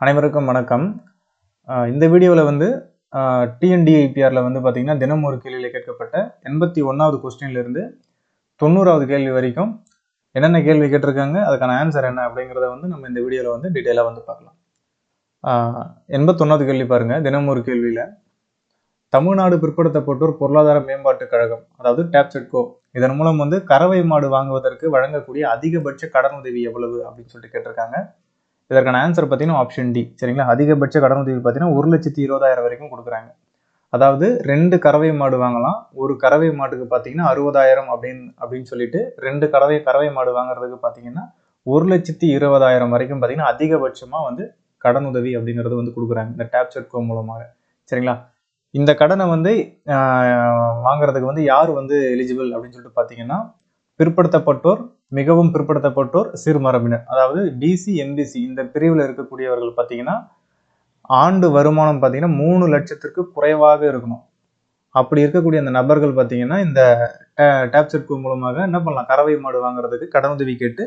அனைவருக்கும் வணக்கம். இந்த வீடியோவில் வந்து டிஎன்டிஐபிஆரில் வந்து பார்த்திங்கன்னா தினம் ஒரு கேள்வியில் கேட்கப்பட்ட 81வது கொஸ்டின்லேருந்து 90வது கேள்வி வரைக்கும் என்னென்ன கேள்வி கேட்டிருக்காங்க, அதுக்கான ஆன்சர் என்ன அப்படிங்கிறத வந்து நம்ம இந்த வீடியோவில் வந்து டீட்டெயிலாக வந்து பார்க்கலாம். 81வது கேள்வி பாருங்கள். தினம் ஒரு கேள்வியில் தமிழ்நாடு பிற்படுத்தப்பட்டோர் பொருளாதார மேம்பாட்டுக் கழகம், அதாவது டேப்செட்கோ, இதன் மூலம் வந்து கறவை மாடு வாங்குவதற்கு வழங்கக்கூடிய அதிகபட்ச கடனுதவி எவ்வளவு அப்படின்னு சொல்லிட்டு கேட்டிருக்காங்க. இதற்கான ஆன்சர் பார்த்தீங்கன்னா ஆப்ஷன் டி. சரிங்களா, அதிகபட்ச கடனுதவி பார்த்தீங்கன்னா 1,20,000 வரைக்கும் கொடுக்குறாங்க. அதாவது 2 கறவை மாடு வாங்கலாம். ஒரு கறவை மாட்டுக்கு பார்த்தீங்கன்னா 60,000 அப்படின்னு சொல்லிட்டு 2 கறவை மாடு வாங்குறதுக்கு பார்த்தீங்கன்னா 1,20,000 வரைக்கும் பார்த்தீங்கன்னா அதிகபட்சமாக வந்து கடனுதவி அப்படிங்கிறது வந்து கொடுக்குறாங்க இந்த டேப்செட்கோ மூலமாக. சரிங்களா, இந்த கடனை வந்து வாங்குறதுக்கு வந்து யார் வந்து எலிஜிபிள் அப்படின்னு சொல்லிட்டு பார்த்தீங்கன்னா பிற்படுத்தப்பட்டோர், மிகவும் பிற்படுத்தப்பட்டோர், சிறுமரபினர், அதாவது பிசி எம்பிசி இந்த பிரிவில் இருக்கக்கூடியவர்கள் பார்த்தீங்கன்னா ஆண்டு வருமானம் பார்த்தீங்கன்னா 3 லட்சத்திற்கு குறைவாக இருக்கணும். அப்படி இருக்கக்கூடிய அந்த நபர்கள் பார்த்தீங்கன்னா இந்த டேப்செட்கோ மூலமாக என்ன பண்ணலாம், கறவை மாடு வாங்குறதுக்கு கடனுதவி கேட்டு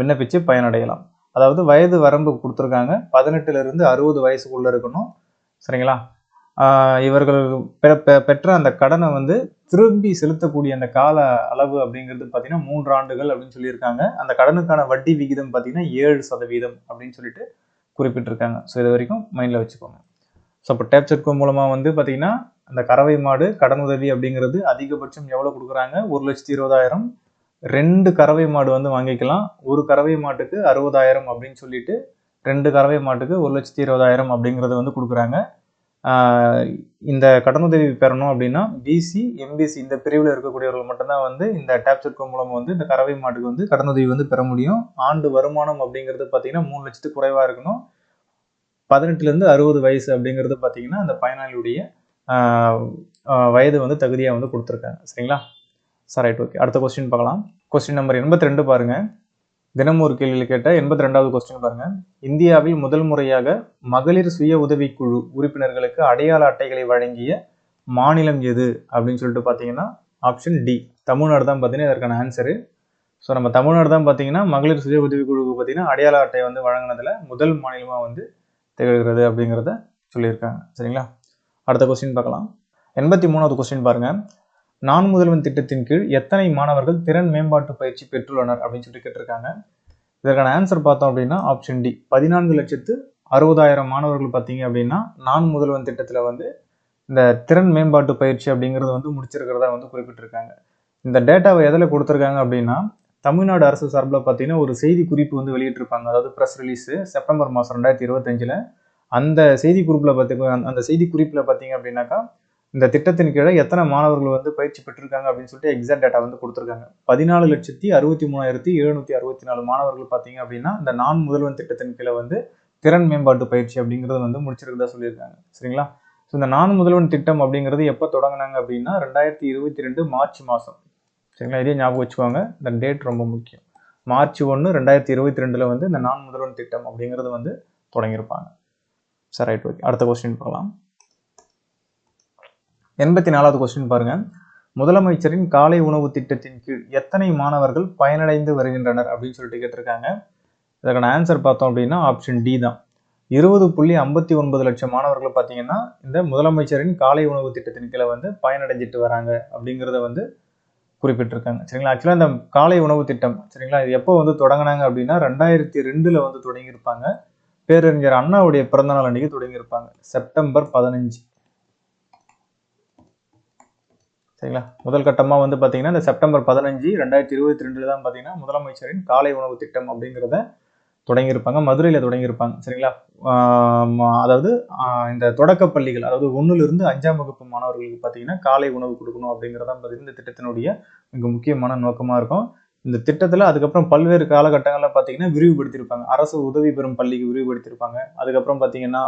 விண்ணப்பிச்சு பயனடையலாம். அதாவது வயது வரம்பு கொடுத்துருக்காங்க, 18லிருந்து 60 வயசுக்குள்ள இருக்கணும். சரிங்களா, இவர்கள் பெற்ற அந்த கடனை வந்து திரும்பி செலுத்தக்கூடிய அந்த கால அளவு அப்படிங்கிறது பார்த்தீங்கன்னா 3 ஆண்டுகள் அப்படின்னு சொல்லியிருக்காங்க. அந்த கடனுக்கான வட்டி விகிதம் பார்த்தீங்கன்னா 7% அப்படின்னு சொல்லிட்டு குறிப்பிட்டிருக்காங்க. ஸோ இது வரைக்கும் மைண்டில் வச்சுக்கோங்க. ஸோ இப்போ டேப்செட்கோ மூலமாக வந்து பார்த்தீங்கன்னா அந்த கறவை மாடு கடனுதவி அப்படிங்கிறது அதிகபட்சம் எவ்வளோ கொடுக்குறாங்க, 1,20,000. 2 கறவை மாடு வந்து வாங்கிக்கலாம். ஒரு கறவை மாட்டுக்கு 60,000 அப்படின்னு சொல்லிட்டு 2 கறவை மாட்டுக்கு 1,20,000 அப்படிங்கிறது வந்து கொடுக்குறாங்க. இந்த கடனுதவி பெறணும் அப்படின்னா பிசி எம்பிசி இந்த பிரிவில் இருக்கக்கூடியவர்கள் மட்டும்தான் வந்து இந்த டேப்செட்கோ மூலம் வந்து இந்த கறவை மாட்டுக்கு வந்து கடனுதவி வந்து பெற முடியும். ஆண்டு வருமானம் அப்படிங்கிறது பார்த்தீங்கன்னா 3 லட்சத்துக்கு குறைவாக இருக்கணும். 18லிருந்து 60 வயசு அப்படிங்கிறது பார்த்தீங்கன்னா அந்த பயனாளியுடைய வயது வந்து தகுதியாக வந்து கொடுத்துருக்காங்க. சரிங்களா, சார் ரைட், ஓகே. அடுத்த கொஸ்டின் பார்க்கலாம். கொஸ்டின் நம்பர் 82 பாருங்க. தினம் ஒரு கேள்வியில் கேட்ட 82வது கொஸ்டின் பாருங்க. இந்தியாவில் முதல் முறையாக மகளிர் சுய உதவிக்குழு உறுப்பினர்களுக்கு அடையாள அட்டைகளை வழங்கிய மாநிலம் எது அப்படின்னு சொல்லிட்டு பார்த்தீங்கன்னா ஆப்ஷன் டி, தமிழ்நாடு தான் பார்த்தீங்கன்னா இதற்கான ஆன்சரு. ஸோ நம்ம தமிழ்நாடு தான் பார்த்தீங்கன்னா மகளிர் சுய உதவிக்குழுவுக்கு பார்த்தீங்கன்னா அடையாள அட்டை வந்து வழங்கினதுல முதல் மாநிலமாக வந்து திகழ்கிறது அப்படிங்கிறத சொல்லியிருக்காங்க. சரிங்களா, அடுத்த கொஸ்டின் பார்க்கலாம். 83வது கொஸ்டின் பாருங்க. நான் முதல்வன் திட்டத்தின் கீழ் எத்தனை மாணவர்கள் திறன் மேம்பாட்டு பயிற்சி பெற்றுள்ளனர் அப்படின்னு சொல்லிட்டு கேட்டிருக்காங்க. இதற்கான ஆன்சர் பார்த்தோம் அப்படின்னா ஆப்ஷன் டி, 14,60,000 மாணவர்கள் பார்த்தீங்க அப்படின்னா நான் முதல்வன் திட்டத்தில் வந்து இந்த திறன் மேம்பாட்டு பயிற்சி அப்படிங்கிறது வந்து முடிச்சிருக்கிறதா வந்து குறிப்பிட்டிருக்காங்க. இந்த டேட்டாவை எதில் கொடுத்துருக்காங்க அப்படின்னா தமிழ்நாடு அரசு சார்பில் பார்த்தீங்கன்னா ஒரு செய்தி குறிப்பு வந்து வெளியிட்டிருப்பாங்க, அதாவது ப்ரெஸ் ரிலீஸு செப்டம்பர் மாதம் 2025. அந்த செய்தி குறிப்பில் பார்த்தீங்க அப்படின்னாக்கா இந்த திட்டத்தின் கீழே எத்தனை மாணவர்கள் வந்து பயிற்சி பெற்றிருக்காங்க அப்படின்னு சொல்லிட்டு எக்ஸாக்ட் டேட்டா வந்து கொடுத்துருக்காங்க. 14,63,764 மாணவர்கள் பார்த்தீங்க அப்படின்னா இந்த நான் முதல்வன் திட்டத்தின் கீழே வந்து திறன் மேம்பாட்டு பயிற்சி அப்படிங்கிறது வந்து முடிச்சிருக்கிறதா சொல்லியிருக்காங்க. சரிங்களா, ஸோ இந்த நான் முதல்வன் திட்டம் அப்படிங்கிறது எப்போ தொடங்கினாங்க அப்படின்னா 2022 மார்ச் மாதம். சரிங்களா, இதே ஞாபகம் வச்சுக்கோங்க, இந்த டேட் ரொம்ப முக்கியம். மார்ச் 1, 2022 வந்து இந்த நான் முதல்வன் திட்டம் அப்படிங்கிறது வந்து தொடங்கியிருப்பாங்க. சரி, ரைட், ஓகே. அடுத்த கொஸ்டின் பார்க்கலாம். 84வது கொஸ்டின் பாருங்க. முதலமைச்சரின் காலை உணவு திட்டத்தின் கீழ் எத்தனை மாணவர்கள் பயனடைந்து வருகின்றனர் அப்படின்னு சொல்லிட்டு கேட்டிருக்காங்க. இதற்கான ஆன்சர் பார்த்தோம் அப்படின்னா ஆப்ஷன் டி தான், 20.59 லட்சம் மாணவர்கள் பார்த்தீங்கன்னா இந்த முதலமைச்சரின் காலை உணவு திட்டத்தின் கீழே வந்து பயனடைஞ்சிட்டு வராங்க அப்படிங்கிறத வந்து குறிப்பிட்டிருக்காங்க. சரிங்களா, ஆக்சுவலாக இந்த காலை உணவு திட்டம் சரிங்களா இது எப்போ வந்து தொடங்கினாங்க அப்படின்னா 2002 வந்து தொடங்கியிருப்பாங்க. பேரறிஞர் அண்ணாவுடைய பிறந்தநாள் அன்னைக்கு தொடங்கியிருப்பாங்க, செப்டம்பர் 15. சரிங்களா, முதல் கட்டமாக வந்து பார்த்தீங்கன்னா இந்த செப்டம்பர் 15, 2022 தான் பார்த்தீங்கன்னா முதலமைச்சரின் காலை உணவு திட்டம் அப்படிங்கிறத தொடங்கியிருப்பாங்க, மதுரையில் தொடங்கியிருப்பாங்க. சரிங்களா, அதாவது இந்த தொடக்க பள்ளிகள், அதாவது 1லிருந்து 5ஆம் வகுப்பு மாணவர்களுக்கு பார்த்தீங்கன்னா காலை உணவு கொடுக்கணும் அப்படிங்கிறதான் பார்த்தீங்கன்னா இந்த திட்டத்தினுடைய மிக முக்கியமான நோக்கமாக இருக்கும். இந்த திட்டத்தில் அதுக்கப்புறம் பல்வேறு காலகட்டங்களில் பார்த்தீங்கன்னா விரிவுபடுத்தியிருப்பாங்க. அரசு உதவி பெறும் பள்ளிக்கு விரிவுபடுத்தியிருப்பாங்க. அதுக்கப்புறம் பார்த்தீங்கன்னா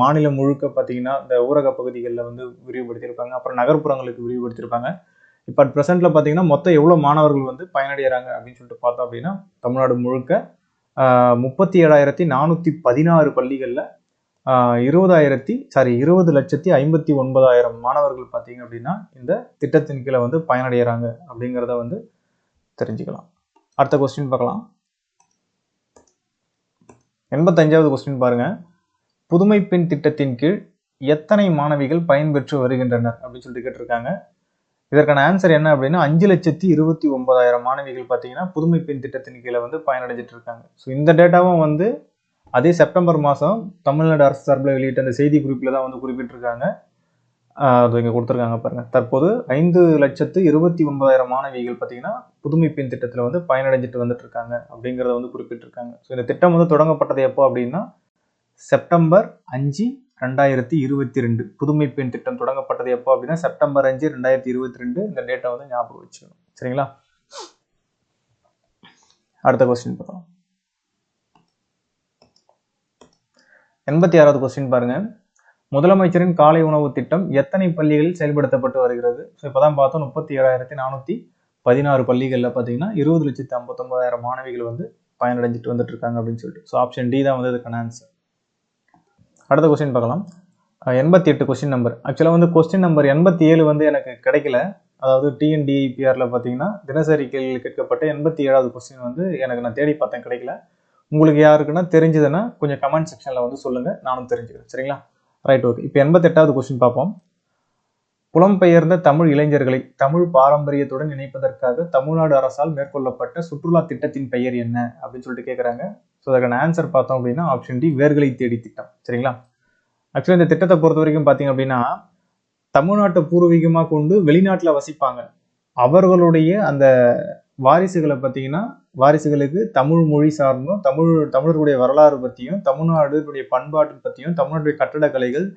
மாநிலம் முழுக்க பார்த்தீங்கன்னா இந்த ஊரக பகுதிகளில் வந்து விரிவுபடுத்தியிருப்பாங்க. அப்புறம் நகர்ப்புறங்களுக்கு விரிவுபடுத்தியிருப்பாங்க. இப்போ அட் ப்ரெசென்ட்டில் பார்த்தீங்கன்னா மொத்தம் எவ்வளோ மாணவர்கள் வந்து பயனடைகிறாங்க அப்படின்னு சொல்லிட்டு பார்த்தோம் அப்படின்னா தமிழ்நாடு முழுக்க 37,416 பள்ளிகளில் 20,59,000 மாணவர்கள் பார்த்தீங்க அப்படின்னா இந்த திட்டத்தின் கீழே வந்து பயனடைகிறாங்க அப்படிங்கிறத வந்து தெரிஞ்சுக்கலாம். அடுத்த கொஸ்டின் பார்க்கலாம். 85வது கொஸ்டின் பாருங்க. புதுமை பெண் திட்டத்தின் கீழ் எத்தனை மாணவிகள் பயன்பெற்று வருகின்றனர் அப்படின்னு சொல்லிட்டு கேட்டிருக்காங்க. இதற்கான ஆன்சர் என்ன அப்படின்னா 5,29,000 மாணவிகள் பார்த்தீங்கன்னா புதுமை பெண் திட்டத்தின் கீழே வந்து பயனடைஞ்சிட்டு இருக்காங்க. ஸோ இந்த டேட்டாவும் வந்து அதே செப்டம்பர் மாதம் தமிழ்நாடு அரசு சார்பில் வெளியிட்ட அந்த செய்தி குறிப்பில் தான் வந்து குறிப்பிட்டிருக்காங்க. அது இங்கே கொடுத்துருக்காங்க பாருங்க. தற்போது 5,29,000 மாணவிகள் பார்த்தீங்கன்னா புதுமை பெண் திட்டத்தில் வந்து பயனடைஞ்சிட்டு வந்துட்டு இருக்காங்க அப்படிங்கிறத வந்து குறிப்பிட்டிருக்காங்க. ஸோ இந்த திட்டம் வந்து தொடங்கப்பட்டது எப்போ அப்படின்னா செப்டம்பர் 5, 2022. புதுமை பெண் திட்டம் தொடங்கப்பட்டது எப்போ அப்படின்னா செப்டம்பர் 5, 2022. இந்த டேட்டா வந்து ஞாபகம் வச்சுக்கணும். சரிங்களா? அடுத்த கொஸ்டின் பார்க்கலாம். 86வது கொஸ்டின் பாருங்க. முதலமைச்சரின் காலை உணவு திட்டம் எத்தனை பள்ளிகளில் செயல்படுத்தப்பட்டு வருகிறது? ஸோ இப்போதான் பார்த்தோம் 37,416 பள்ளிகளில் பார்த்தீங்கன்னா 20,59,000 மாணவிகள் வந்து பயனடைஞ்சிட்டு வந்துட்டு இருக்காங்க அப்படின்னு சொல்லிட்டு. ஸோ ஆப்ஷன் டி தான் வந்து இதுக்கான ஆன்சர். அடுத்த கொஸ்டின் பார்க்கலாம். 88 கொஸ்டின் நம்பர். ஆக்சுவலாக வந்து கொஸ்டின் நம்பர் 87 வந்து எனக்கு கிடைக்கல. அதாவது டிஎன்டிஐபிஆரில் பார்த்தீங்கன்னா தினசரி கேள்வியில் கேட்கப்பட்ட 87வது கொஸ்டின் வந்து எனக்கு நான் தேடி பார்த்தேன், கிடைக்கல. உங்களுக்கு யாருக்குன்னா தெரிஞ்சதுன்னா கொஞ்சம் கமெண்ட் செக்ஷனில் வந்து சொல்லுங்கள், நானும் தெரிஞ்சுக்கிறேன். சரிங்களா? Right, okay. இப்போ 88வது கொஸ்டின் பார்ப்போம். புலம்பெயர்ந்த தமிழ் இளைஞர்களை தமிழ் பாரம்பரியத்துடன் இணைப்பதற்காக தமிழ்நாடு அரசால் மேற்கொள்ளப்பட்ட சுற்றுலா திட்டத்தின் பெயர் என்ன அப்படின்னு சொல்லிட்டு கேட்குறாங்க. ஸோ அதுக்கான ஆன்சர் பார்த்தோம் அப்படின்னா ஆப்ஷன் டி, வேர்களை தேடி திட்டம். சரிங்களா? ஆக்சுவலி இந்த திட்டத்தை பொறுத்த வரைக்கும் பார்த்தீங்க அப்படின்னா தமிழ்நாட்டை பூர்வீகமாக கொண்டு வெளிநாட்டில் வசிப்பாங்க அவர்களுடைய அந்த வாரிசுகளை பார்த்தீங்கன்னா வாரிசுகளுக்கு தமிழ் மொழி சார்ந்தும் தமிழர்களுடைய வரலாறு பற்றியும் தமிழ்நாடுடைய பண்பாட்டு பற்றியும் தமிழ்நாட்டுடைய கட்டடக்கலைகள்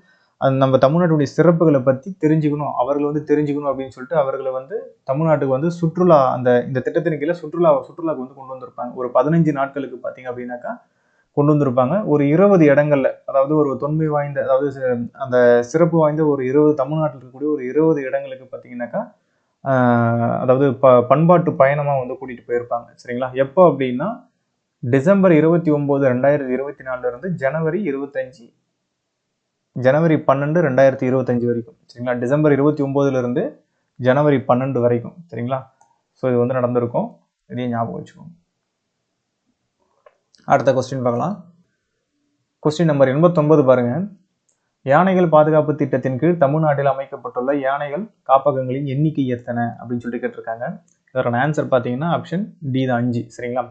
நம்ம தமிழ்நாட்டுடைய சிறப்புகளை பற்றி தெரிஞ்சுக்கணும், அவர்கள் வந்து தெரிஞ்சுக்கணும் அப்படின்னு சொல்லிட்டு அவர்களை வந்து தமிழ்நாட்டுக்கு வந்து சுற்றுலா இந்த திட்டத்தின் கீழே சுற்றுலாவுக்கு வந்து கொண்டு வந்திருப்பாங்க. ஒரு 15 நாட்களுக்கு பார்த்தீங்க அப்படின்னாக்கா கொண்டு வந்திருப்பாங்க. ஒரு 20 இடங்கள்ல, அதாவது ஒரு தொன்மை வாய்ந்த, அதாவது அந்த சிறப்பு வாய்ந்த ஒரு 20 தமிழ்நாட்டில் இருக்கக்கூடிய ஒரு 20 இடங்களுக்கு பார்த்தீங்கன்னாக்கா அதாவது பண்பாட்டு பயணமா வந்து கூட்டிட்டு போயிருப்பாங்க. சரிங்களா? எப்போ அப்படின்னா டிசம்பர் 29, 2024 இருந்து ஜனவரி 12, 2025 வரைக்கும். சரிங்களா? டிசம்பர் 29 இருந்து ஜனவரி 12 வரைக்கும். சரிங்களா? ஸோ இது வந்து நடந்திருக்கும், இதையும் ஞாபகம் வச்சுக்கோங்க. அடுத்த கொஸ்டின் பார்க்கலாம். கொஸ்டின் நம்பர் 89 பாருங்க. யானைகள் பாதுகாப்பு திட்டத்தின் கீழ் தமிழ்நாட்டில் அமைக்கப்பட்டுள்ள யானைகள் காப்பகங்களின் எண்ணிக்கை எத்தனை அப்படின்னு சொல்லிட்டு கேட்டிருக்காங்க. இதற்கான ஆன்சர் பார்த்தீங்கன்னா ஆப்ஷன் டி தான், 5. சரிங்களா?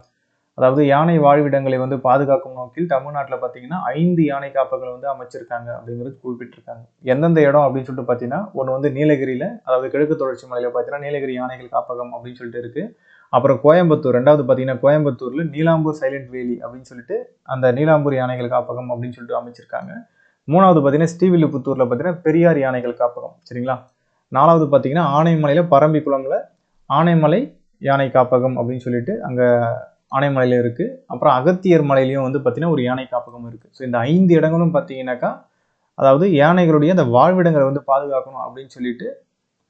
அதாவது யானை வாழ்விடங்களை வந்து பாதுகாக்கும் நோக்கில் தமிழ்நாட்டில் பார்த்தீங்கன்னா 5 யானை காப்பகங்கள் வந்து அமைச்சிருக்காங்க அப்படிங்கிறது குறிப்பிட்டிருக்காங்க. எந்தெந்த இடம் அப்படின்னு சொல்லிட்டு பார்த்தீங்கன்னா ஒன்று வந்து நீலகிரியில், அதாவது கிழக்கு தொடர்ச்சி மலையில் பார்த்தீங்கன்னா நீலகிரி யானைகள் காப்பகம் அப்படின்னு சொல்லிட்டு இருக்கு. அப்புறம் கோயம்புத்தூர், ரெண்டாவது பார்த்தீங்கன்னா கோயம்புத்தூர்ல நீலாம்பூர் சைலண்ட் வேலி அப்படின்னு சொல்லிட்டு அந்த நீலாம்பூர் யானைகள் காப்பகம் அப்படின்னு சொல்லிட்டு அமைச்சிருக்காங்க. மூணாவது பார்த்தீங்கன்னா ஸ்ரீவில்லிபுத்தூர்ல பார்த்தீங்கன்னா பெரியார் யானைகள் காப்பகம். சரிங்களா? நாலாவது பார்த்தீங்கன்னா ஆனைமலையில பரம்பிக்குளம்ல ஆனைமலை யானை காப்பகம் அப்படின்னு சொல்லிட்டு அங்கே ஆனைமலையில இருக்கு. அப்புறம் அகத்தியர் மலையிலையும் வந்து பார்த்தீங்கன்னா ஒரு யானை காப்பகம் இருக்கு. ஸோ இந்த 5 இடங்களும் பார்த்தீங்கன்னாக்கா அதாவது யானைகளுடைய அந்த வாழ்விடங்களை வந்து பாதுகாக்கணும் அப்படின்னு சொல்லிட்டு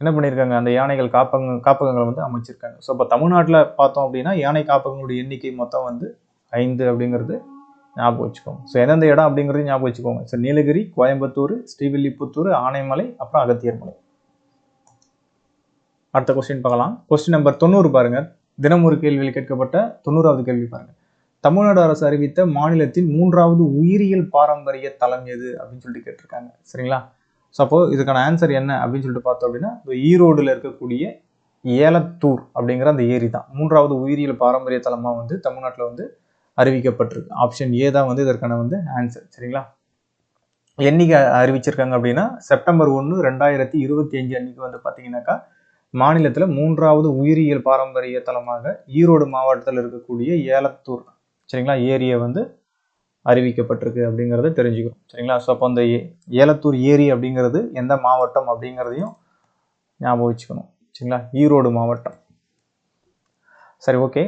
என்ன பண்ணியிருக்காங்க, அந்த யானைகள் காப்பகங்களை வந்து அமைச்சிருக்காங்க. ஸோ இப்போ தமிழ்நாட்டில் பார்த்தோம் அப்படின்னா யானை காப்பகங்களுடைய எண்ணிக்கை மொத்தம் வந்து 5 அப்படிங்கிறது ஞாபகம் வச்சுக்கோங்க. ஸோ எந்தெந்த இடம் அப்படிங்கிறது ஞாபகம் வச்சுக்கோங்க. ஸோ நீலகிரி, கோயம்புத்தூர், ஸ்ரீவில்லிபுத்தூர், ஆனைமலை, அப்புறம் அகத்தியர் மலை. அடுத்த கொஸ்டின் பார்க்கலாம். கொஸ்டின் நம்பர் 90 பாருங்க. தினம் ஒரு கேள்வியில் கேட்கப்பட்ட 90வது கேள்வி பாருங்க. தமிழ்நாடு அரசு அறிவித்த மாநிலத்தின் 3வது உயிரியல் பாரம்பரிய தலம் எது அப்படின்னு சொல்லிட்டு கேட்டிருக்காங்க. சரிங்களா? ஸோ அப்போ இதுக்கான ஆன்சர் என்ன அப்படின்னு சொல்லிட்டு பார்த்தோம் அப்படின்னா ஈரோடுல இருக்கக்கூடிய ஏலத்தூர் அப்படிங்கிற அந்த ஏரி தான் 3வது உயிரியல் பாரம்பரிய தலமாக வந்து தமிழ்நாட்டில் வந்து அறிவிக்கப்பட்டிருக்கு. ஆப்ஷன் ஏ தான் வந்து இதற்கான வந்து ஆன்சர். சரிங்களா? என்னைக்கு அறிவிச்சிருக்காங்க அப்படின்னா செப்டம்பர் 1, 2025 அன்னைக்கு வந்து பார்த்தீங்கன்னாக்கா மாநிலத்தில் 3வது உயிரியல் பாரம்பரிய தலமாக ஈரோடு மாவட்டத்தில் இருக்கக்கூடிய ஏலத்தூர், சரிங்களா, ஏரியை வந்து அறிவிக்கப்பட்டிருக்கு அப்படிங்கிறத தெரிஞ்சுக்கணும். சரிங்களா? ஸோ அப்போ அந்த ஏலத்தூர் ஏரி அப்படிங்கிறது எந்த மாவட்டம் அப்படிங்கிறதையும் ஞாபகம் வச்சுக்கணும். சரிங்களா? ஈரோடு மாவட்டம். சரி, ஓகே.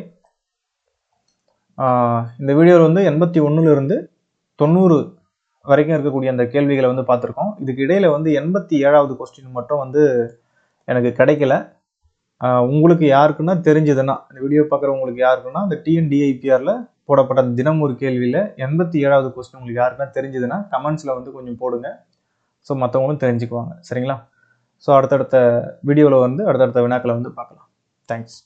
இந்த வீடியோவில் வந்து 81 இருந்து 90 வரைக்கும் இருக்கக்கூடிய அந்த கேள்விகளை வந்து பார்த்துருக்கோம். இதுக்கு இடையில வந்து 87வது கொஸ்டின் மட்டும் வந்து எனக்கு கிடைக்கல. உங்களுக்கு யாருக்குன்னா தெரிஞ்சதுன்னா, இந்த வீடியோ பார்க்குறவங்களுக்கு யாருக்குன்னா அந்த டிஎன்டிஐபிஆரில் போடப்பட்ட தினம் ஒரு கேள்வியில் 87வது கொஸ்டின் உங்களுக்கு யாருக்குன்னா தெரிஞ்சதுன்னா கமெண்ட்ஸில் வந்து கொஞ்சம் போடுங்க. ஸோ மற்றவங்களும் தெரிஞ்சுக்குவாங்க. சரிங்களா? ஸோ அடுத்தடுத்த வீடியோவில் வந்து அடுத்தடுத்த வினாக்களை வந்து பார்க்கலாம். தேங்க்ஸ்.